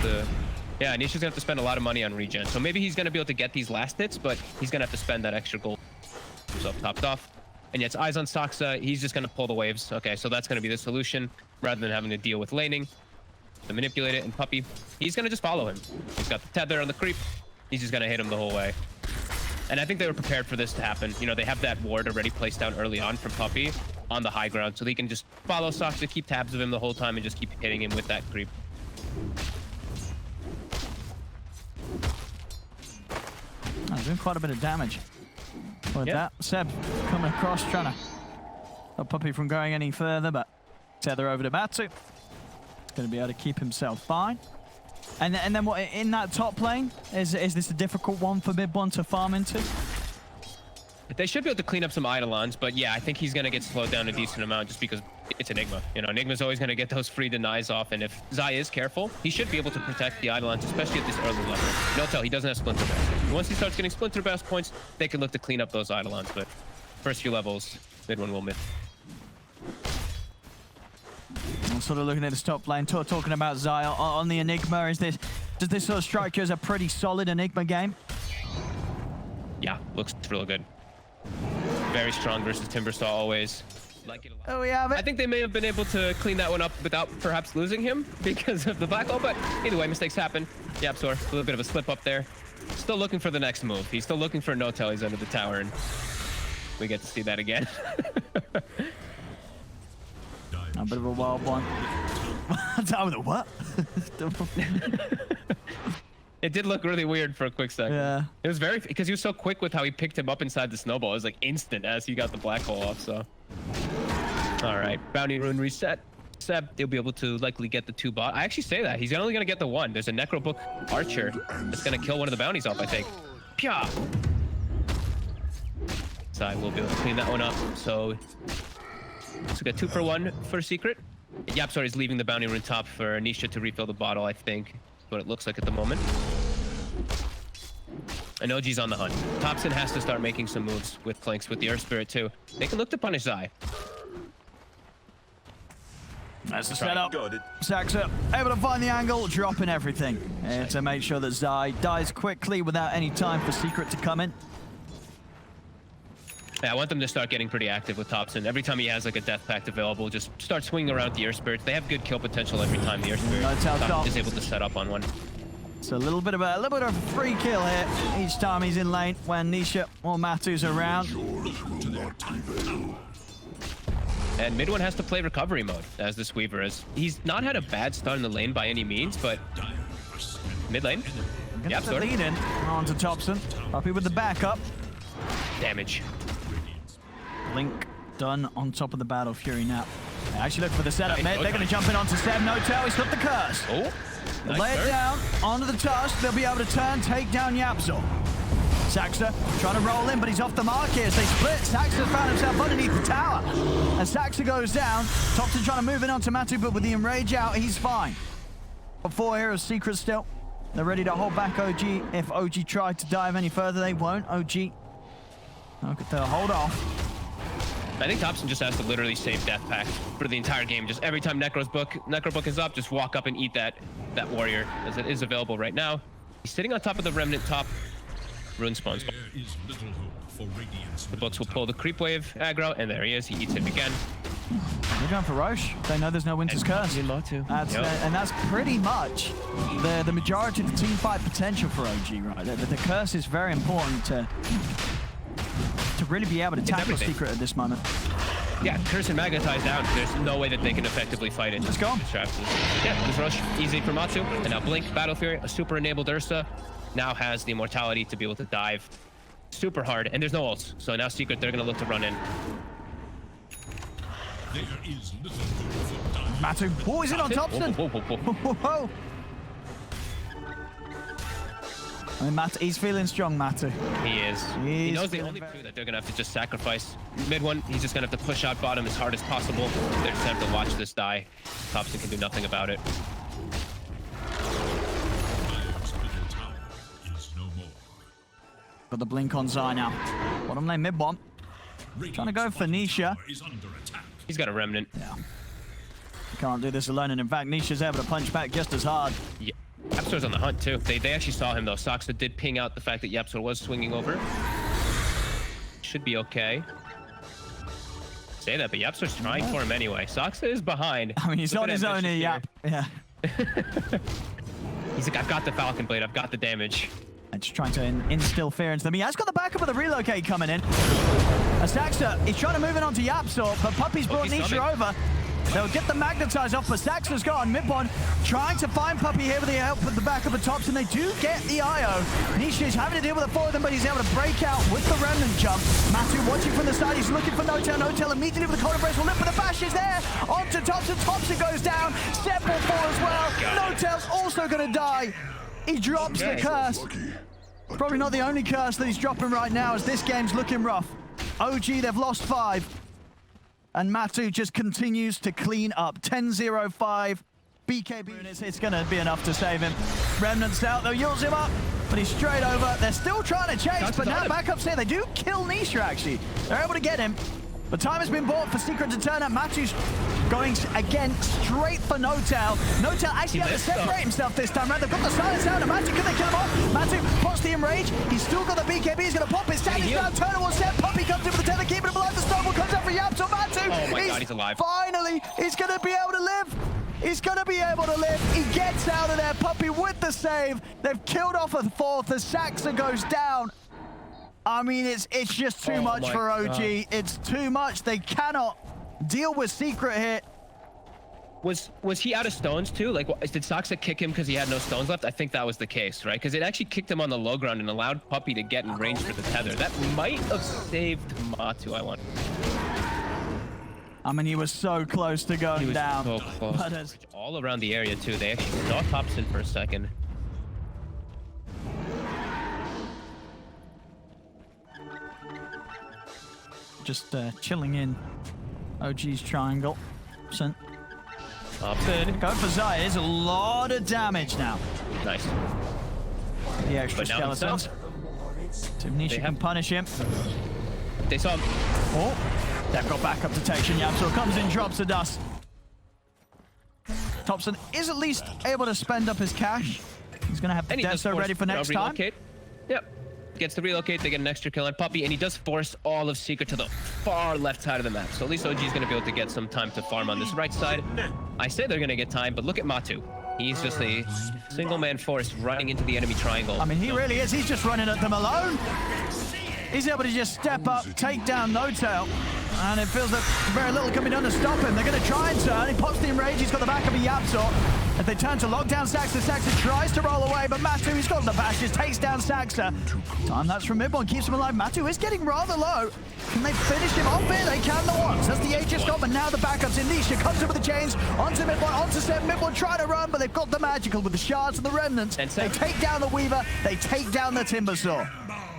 have to... Yeah, Nisha's gonna have to spend a lot of money on regen. So maybe he's gonna be able to get these last hits, but he's gonna have to spend that extra gold. So topped off. And yet it's eyes on Saksa. He's just gonna pull the waves. Okay, so that's gonna be the solution rather than having to deal with laning. To manipulate it, and Puppy, he's gonna just follow him. He's got the tether on the creep. He's just gonna hit him the whole way. And I think they were prepared for this to happen. You know, they have that ward already placed down early on from Puppy on the high ground, so they can just follow Saksa, keep tabs of him the whole time, and just keep hitting him with that creep. Oh, doing quite a bit of damage. With that, Seb coming across, trying to stop Puppy from going any further, but tether over to Matu. Going to be able to keep himself fine. And then what in that top lane? Is this a difficult one for mid one to farm into? They should be able to clean up some Eidolons, but yeah, I think he's going to get slowed down a decent amount just because it's Enigma. You know, Enigma's always going to get those free denies off, and if Zai is careful, he should be able to protect the Eidolons, especially at this early level. No tell, he doesn't have Splinter Blast. Once he starts getting Splinter Blast points, they can look to clean up those Eidolons, but first few levels, mid one will miss. I'm sort of looking at this top lane, talking about Zai on the Enigma. Does this sort of strike you as a pretty solid Enigma game? Yeah, looks real good. Very strong versus Timbersaw always. Like it a lot. Oh, we have it. I think they may have been able to clean that one up without perhaps losing him because of the black hole, but either way, mistakes happen. Yapzor, a little bit of a slip up there. Still looking for the next move. He's still looking for no tell. He's under the tower, and we get to see that again. A bit of a wild one. What? It did look really weird for a quick second. Yeah. It was very, because he was so quick with how he picked him up inside the snowball. It was like instant as he got the black hole off, so. All right, bounty rune reset. Seb, he'll be able to likely get the 2 bot. I actually say that. He's only going to get the 1. There's a Necrobook Archer that's going to kill one of the bounties off, I think. Pya! So I will be able to clean that one up. So we got 2 for 1 for Secret. Yapzor is leaving the bounty rune top for Nisha to refill the bottle, I think. What it looks like at the moment. And OG's on the hunt. Thompson has to start making some moves with flanks with the Earth Spirit too. They can look to punish Zai. That's the setup. Saksa able to find the angle, dropping everything to make sure that Zai dies quickly without any time for Secret to come in. Yeah, I want them to start getting pretty active with Thompson. Every time he has like a death pact available, just start swinging around the Earth Spirits. They have good kill potential every time the Earth Spirit is able to set up on one. So a little bit of a free kill here each time he's in lane when Nisha or Matu's around. And mid one has to play recovery mode as this Weaver is. He's not had a bad start in the lane by any means, but mid lane. Yep, the lead in onto Thompson. Puppy with the backup. Damage. Blink done on top of the Battle Fury now. They actually look for the setup mid. They're going to jump in onto Seb. No tell. He's got the curse. Oh, nice. Lay it down onto the tusk. They'll be able to turn, take down Yapzor. Saksa trying to roll in, but he's off the mark here as they split. Saksa found himself underneath the tower. And Saksa goes down. Thompson trying to move in onto Matu, but with the enrage out, he's fine. But 4 heroes, Secret still. They're ready to hold back OG. If OG tried to dive any further, they won't. OG, they'll hold off. I think Thompson just has to literally save Death Pact for the entire game. Just every time Necrobook is up, just walk up and eat that warrior, as it is available right now. He's sitting on top of the Remnant top. Rune spawns. The books will pull the creep wave aggro, and there he is. He eats him again. They're going for Roche. They know there's no Winter's Curse. And that's pretty much the majority of the team fight potential for OG, right? The curse is very important to really be able to tackle Secret at this moment. Yeah, Curse and Magnetize down. There's no way that they can effectively fight it. Let's go. Yeah, this rush easy for Matsu. And now Blink, Battle Fury, a super enabled Ursa now has the immortality to be able to dive super hard. And there's no ults. So now Secret, they're going to look to run in. There is little room for Matu. Oh, is it on Thompson? Whoa. I mean, he's feeling strong, Matu. He is. He knows the only two that they're going to have to just sacrifice. Mid one, he's just going to have to push out bottom as hard as possible. They're just going to have to watch this die. Thompson can do nothing about it. Got the blink on Zai now. Bottom lane mid one. Trying to go for Nisha. He's got a Remnant. Yeah. Can't do this alone, and in fact, Nisha's able to punch back just as hard. Yeah. Yapsor's on the hunt too. They actually saw him though. Saksa did ping out the fact that Yapsor was swinging over. Should be okay. Say that, but Yapsor's trying for him anyway. Saksa is behind. I mean, he's on his own here, Yap. Yeah. He's like, I've got the Falcon Blade. I've got the damage. And just trying to instill fear into them. He has got the backup of the relocate coming in. Saxa, he's trying to move in onto Yapsor, but Puppy's brought Nisha over. They'll get the magnetize off, but Saxa's gone. Midbon trying to find Puppy here with the help of the backup of Tops, and they do get the IO. Nisha's having to deal with the four of them, but he's able to break out with the Remnant jump. Matu watching from the side. He's looking for No-Tail. No-Tail immediately with the Cold Embrace will lift, but the bash is there. Onto Tops, and Thompson goes down. Step will fall as well. No-Tail's also going to die. He drops the curse. Probably not the only curse that he's dropping right now, as this game's looking rough. OG, they've lost 5. And Matu just continues to clean up. 10-0-5. BKB, it's going to be enough to save him. Remnant's out, though, yields him up, but he's straight over. They're still trying to chase, but now backup's here. They do kill Nisha, actually. They're able to get him. But time has been bought for Secret to turn up. Matu's going again straight for No-Tail. No-Tail actually has to separate himself this time around. They've got the silence out of Matu. Can they kill him off? Matu pots the Enrage. He's still got the BKB. He's going to pop it. Standing down. Turner will set. Puppy comes in with the tether, keeping him alive. The Storm comes out for Yapsor. Matu. Oh my God, he's alive. Finally, he's going to be able to live. He's going to be able to live. He gets out of there. Puppy with the save. They've killed off a 4th as Saxa goes down. I mean, it's just too much for OG. God. It's too much. They cannot deal with Secret here. Was he out of stones too? Like, did Saksa kick him because he had no stones left? I think that was the case, right? Because it actually kicked him on the low ground and allowed Puppy to get in range for the tether. That might have saved Matu, I wonder. I mean, he was so close to going down. So close. But all around the area too. They actually saw Thompson for a second. Just chilling in OG's triangle. Thompson. Go for Zaya. There's a lot of damage now. Nice. The extra skeletons. So Nisha can punish him. They saw him. Oh, they've got backup detection. Yapsor comes in, drops the dust. Thompson is at least able to spend up his cash. He's going to have the Deso ready for next time. Yep. Gets to relocate, they get an extra kill on Puppy, and he does force all of Secret to the far left side of the map. So at least OG is going to be able to get some time to farm on this right side. I say they're going to get time, but look at Matu. He's just a single-man force running into the enemy triangle. I mean, he really is. He's just running at them alone. He's able to just step up, take down No-Tail. And it feels that very little can be done to stop him. They're going to try and turn. He pops the Enrage. He's got the back of a Yapsor. If they turn to lock down Saxa, Saxa tries to roll away, but Matu, he's got the bashes, takes down Saxa. Time that's from Midbon, keeps him alive. Matu is getting rather low. Can they finish him off here? They can the once. That's the Aegis got, but now the backups in. Nisha comes in with the chains, onto Midbon, onto Seb. Midbon trying to run, but they've got the magical with the shards and the remnants. They take down the Weaver, they take down the Timbersaw.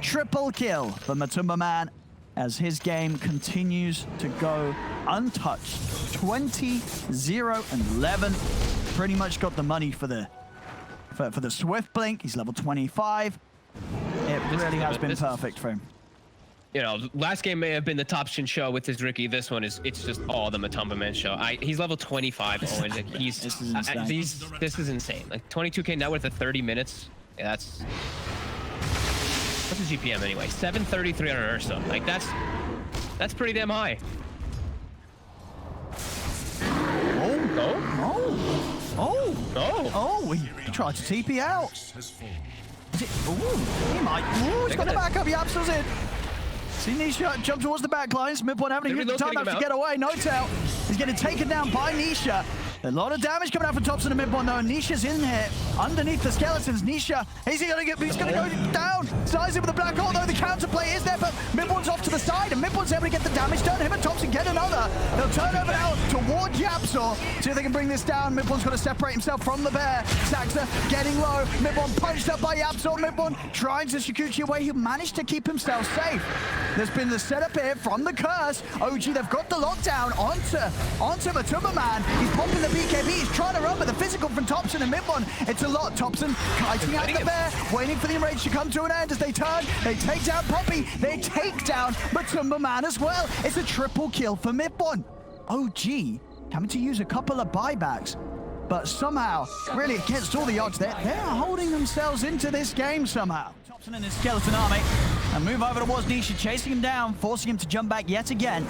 Triple kill for Matumbaman as his game continues to go untouched. 20-0-11. Pretty much got the money for the Swift Blink. He's level 25. It really has been perfect for him. You know, last game may have been the top shin show with his Ricky. This one it's just all the Matumbaman show. He's level 25. Owen. This is insane. This is insane. Like 22k net worth of 30 minutes. Yeah, what's his GPM anyway? 733 on an Ursa. Like that's pretty damn high. He tried to TP out. Is it? He might. He's got the backup. Yapsor's in. See Nisha jump towards the back lines. Midpoint having to time to get away. No-Tail. He's getting taken down by Nisha. A lot of damage coming out from Thompson and Midpoint though. Nisha's in here underneath the skeletons. Nisha, he's gonna go down. Size him with the black hole though. The counterplay is there, but Midpoint's off to the side and Midpoint's able to get the damage done. Him and Thompson get another. They'll turn over now towards Yapsor. See if they can bring this down. Midpoint's got to separate himself from the bear. Saxa getting low. Midpoint punched up by Yapsor. Midpoint trying to Shikuchi away. He managed to keep himself safe. There's been the setup here from the curse. OG, they've got the lockdown onto Matumbaman. He's popping the BKB. He's trying to run, but the physical from Thompson and Midbon. It's a lot. Thompson kiting out the bear, waiting for the Enrage to come to an end as they turn. They take down Poppy. They take down Matumbaman as well. It's a triple kill for Midbon. OG having to use a couple of buybacks. but somehow, really against all the odds, they're holding themselves into this game somehow. Thompson and his skeleton army, and move over towards Nisha, chasing him down, forcing him to jump back yet again.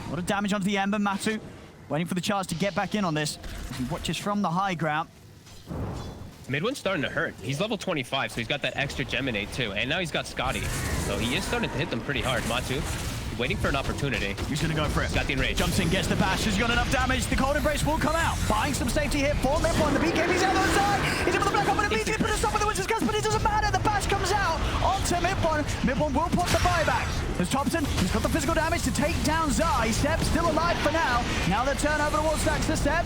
A lot of damage onto the Ember. Matu waiting for the chance to get back in on this. He watches from the high ground. Mid one's starting to hurt. He's level 25, so he's got that extra Geminate too. And now he's got Scotty. So he is starting to hit them pretty hard. Matu, waiting for an opportunity. He's going to go for it. He's got the enrage. Jumps in, gets the bash. He's got enough damage. The cold embrace will come out. Buying some safety here for Mid1. The BKB's out on the side. He's in for the black hole, but immediately put a stop with the Winter's Curse, but it doesn't matter. The bash comes out onto Mid1. Mid1 will put the buyback. There's Thompson. He's got the physical damage to take down Zai. Seb's still alive for now. Now the turn over towards Saxter. Seb.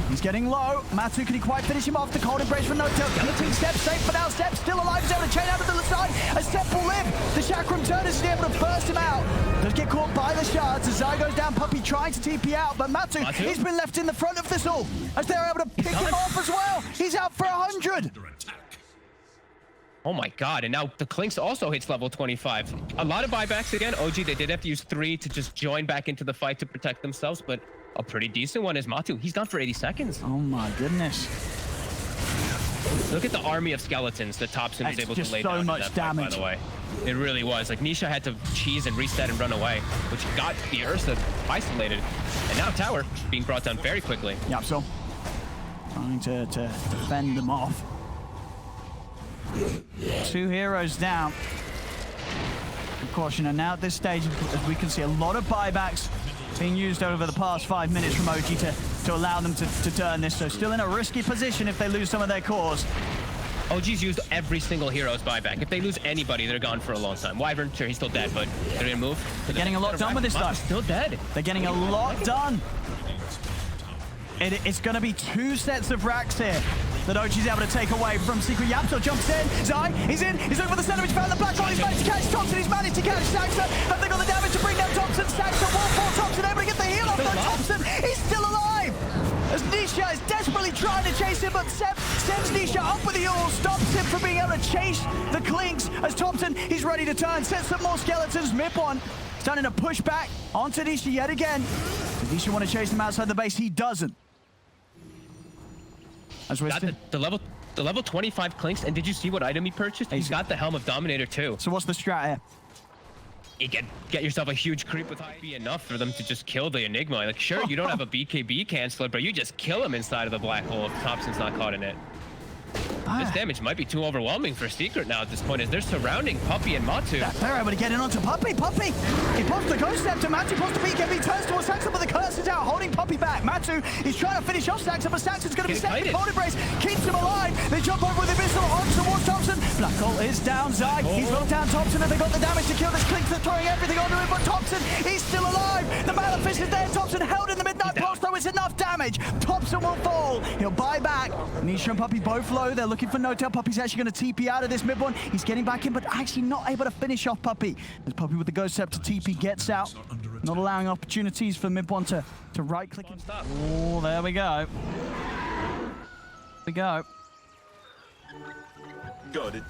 He's getting low. Matu, can he quite finish him off? The cold embrace from Notel. Keeping Seb safe for now. Seb still alive. He's able to chain out to the side. As Seb will live. The Chakram turn is able to burst him out. Does get caught by the shards as Zai goes down. Puppy trying to TP out, but Matu, he's been left in the front of this all. As they're able to pick him off as well. He's out for 100. Oh my god, and now the Clinks also hits level 25. A lot of buybacks again. OG, they did have to use 3 to just join back into the fight to protect themselves, but a pretty decent one is Matu. He's gone for 80 seconds. Oh my goodness. Look at the army of skeletons that Thompson was able to lay down. So much that damage. Fight, by the way. It really was. Like, Nisha had to cheese and reset and run away, which got the Ursa isolated. And now Tower being brought down very quickly. Yep, so trying to defend them off. 2 heroes down. Of course, you know, now at this stage, as we can see, a lot of buybacks being used over the past 5 minutes from OG to allow them to turn this. So still in a risky position if they lose some of their cores. OG's used every single hero's buyback. If they lose anybody, they're gone for a long time. Wyvern, sure, he's still dead, but they're gonna move. They're getting a lot done with this stuff. Still dead. They're getting a lot done. It's going to be 2 sets of racks here that OG's able to take away from Secret. Yapso jumps in. Zai, he's in. He's looking for the center. He's found the black hole. He's managed to catch Thompson. He's managed to catch Saxter. Have they got the damage to bring down Thompson? Saxter will fall. Thompson able to get the heal off on Thompson. He's still alive. As Nisha is desperately trying to chase him, but Seb sends Nisha up with the ult, stops him from being able to chase the Clinks. As Thompson, he's ready to turn, sets some more skeletons. Mid1 starting to push back onto Nisha yet again. Does Nisha want to chase him outside the base? He doesn't. As we're got the level 25 Clinks, and did you see what item he purchased? He's got the Helm of Dominator too. So what's the strat here? You get yourself a huge creep with high be enough for them to just kill the Enigma. Like, sure, you don't have a BKB canceler, but you just kill him inside of the black hole if Thompson's not caught in it. This damage might be too overwhelming for Secret now at this point, as they're surrounding Puppy and Matu. They're able to get in onto Puppy. Puppy! He pops the Ghost Step to Matu, pops the BKB, turns towards Saxon, but the curse is out, holding Puppy back. Matu, he's trying to finish off Saxon, but Saxon's going to be set. The cold embrace keeps him alive. They jump over with the Abyssal on towards Thompson. Black hole is down. Zai, he's knocked down Thompson, and they got the damage to kill this Clink. They're throwing everything onto him, but Thompson, he's still alive. The Malefice is there. Thompson held in the Midnight Pulse, though it's enough damage. Thompson will fall. He'll buy back. Nisha and Puppy both low. They're looking for Notel. Puppy's actually going to TP out of this mid one. He's getting back in, but actually not able to finish off Puppy. As Puppy with the Ghost Step to TP gets out, not allowing opportunities for mid one to right click and stop. Oh, there we go. There we go. Got it.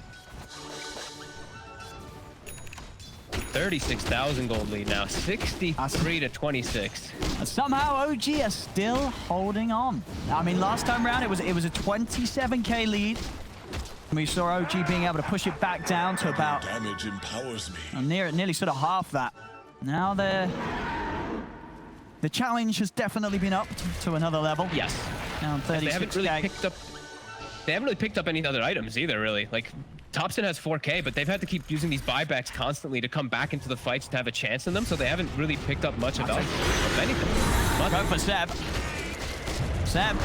36,000 gold lead now, 63 to 26. And somehow OG are still holding on. I mean, last time round it was a 27k lead. We saw OG being able to push it back down to about Damage empowers me. nearly sort of half that. Now the challenge has definitely been upped to another level. Yes. Now 36k. They haven't really picked up any other items either, really. Like, Thompson has 4k, but they've had to keep using these buybacks constantly to come back into the fights to have a chance in them, so they haven't really picked up much of anything. Go for Seb. Seb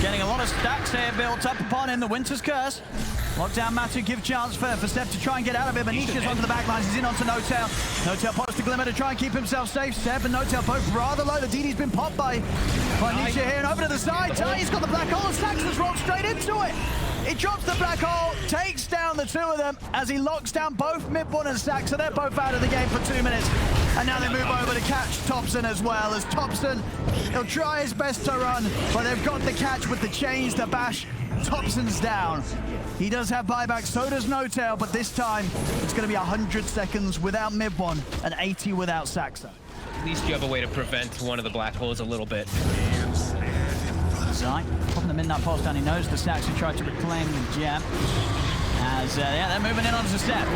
getting a lot of stacks here built up upon in the Winter's Curse. Lockdown Matu, give chance for Seb to try and get out of it, but Nisha's onto the back lines. He's in onto Notel. Notel pops the Glimmer to try and keep himself safe. Seb and Notel both rather low. The DD's been popped by Nisha here, and over to the side. He's got the black hole, and Saxon's rolled straight into it. He drops the black hole, takes down the 2 of them as he locks down both Mid1 and Sax, so they're both out of the game for 2 minutes. And now they move over to catch Thompson as well, as Thompson, he'll try his best to run, but they've got the catch with the chains, the bash. Thompson's down. He does have buyback, so does Notel, but this time it's going to be 100 seconds without Mid1 and 80 without Saxa. At least you have a way to prevent one of the black holes a little bit. Zai popping the midnight pulse down. He knows the Stacks who tried to reclaim the gem. As yeah, they're moving in onto Step.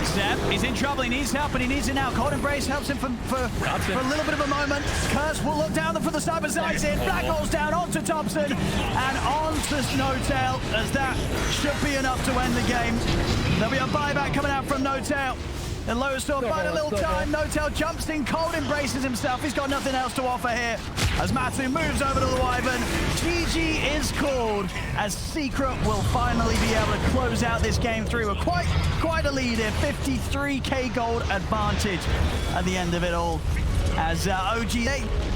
Step, he's in trouble. He needs help, and he needs it now. Cold Embrace helps him for a little bit of a moment. Curse will look down for the Cyber Sides in. Black Hole's down onto Thompson and onto No-Tail, as that should be enough to end the game. There'll be a buyback coming out from No-Tail. And Lowerstorm find a little time. No-Tail jumps in. Cold embraces himself. He's got nothing else to offer here. As Matu moves over to the Wyvern, GG is called, as Secret will finally be able to close out this game through with quite a lead here. 53k gold advantage at the end of it all. As OG,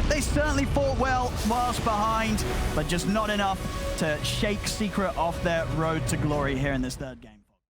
they certainly fought well whilst behind, but just not enough to shake Secret off their road to glory here in this third game.